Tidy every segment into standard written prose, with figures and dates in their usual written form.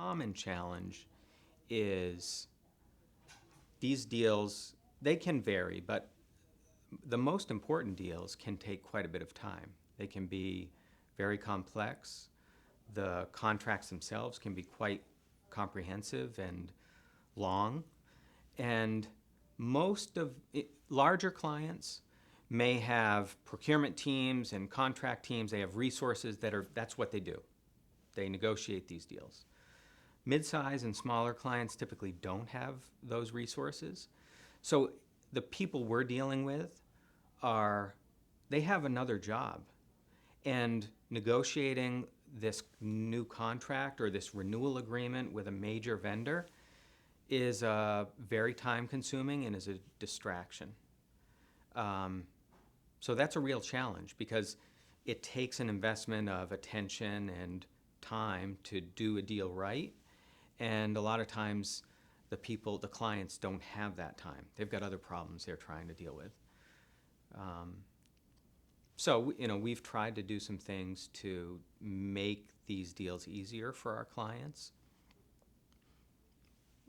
common challenge is these deals, they can vary, but the most important deals can take quite a bit of time. They can be very complex. The contracts themselves can be quite comprehensive and long. And larger clients may have procurement teams and contract teams. They have resources that's what they do. They negotiate these deals. Mid-size and smaller clients typically don't have those resources. So the people we're dealing with they have another job. And negotiating this new contract or this renewal agreement with a major vendor is very time-consuming and is a distraction. So that's a real challenge because it takes an investment of attention and time to do a deal right. And a lot of times the clients don't have that time. They've got other problems they're trying to deal with. So we've tried to do some things to make these deals easier for our clients.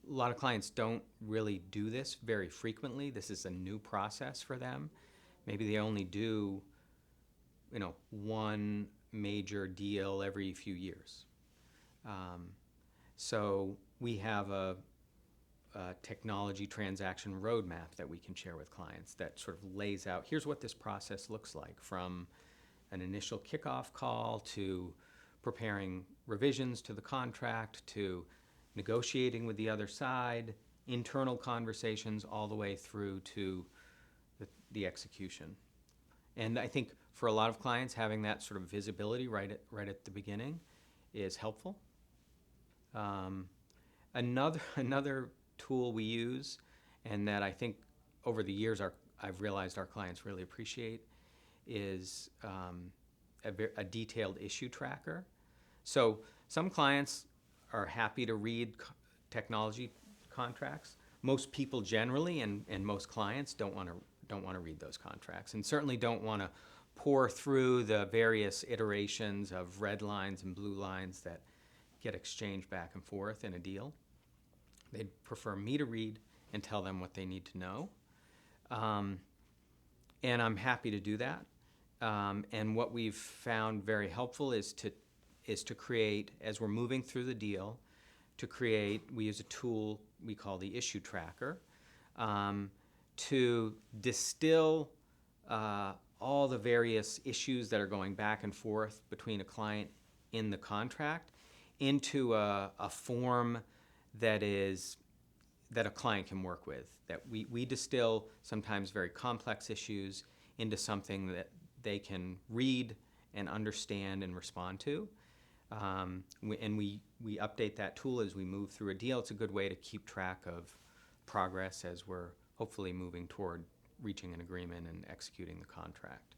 A lot of clients don't really do this very frequently. This is a new process for them. Maybe they only do, one major deal every few years. So we have a technology transaction roadmap that we can share with clients that sort of lays out, here's what this process looks like, from an initial kickoff call to preparing revisions to the contract to negotiating with the other side, internal conversations, all the way through to the execution. And I think for a lot of clients, having that sort of visibility right at the beginning is helpful. Another tool we use, and that I think over the years I've realized our clients really appreciate, is a detailed issue tracker. So some clients are happy to read technology contracts. Most people generally, and most clients don't want to read those contracts, and certainly don't want to pore through the various iterations of red lines and blue lines that get exchanged back and forth in a deal. They'd prefer me to read and tell them what they need to know. And I'm happy to do that. And what we've found very helpful is to create, as we're moving through the deal, we use a tool we call the issue tracker, to distill all the various issues that are going back and forth between a client in the contract into a form that a client can work with. That we distill sometimes very complex issues into something that they can read and understand and respond to. We update that tool as we move through a deal. It's a good way to keep track of progress as we're hopefully moving toward reaching an agreement and executing the contract.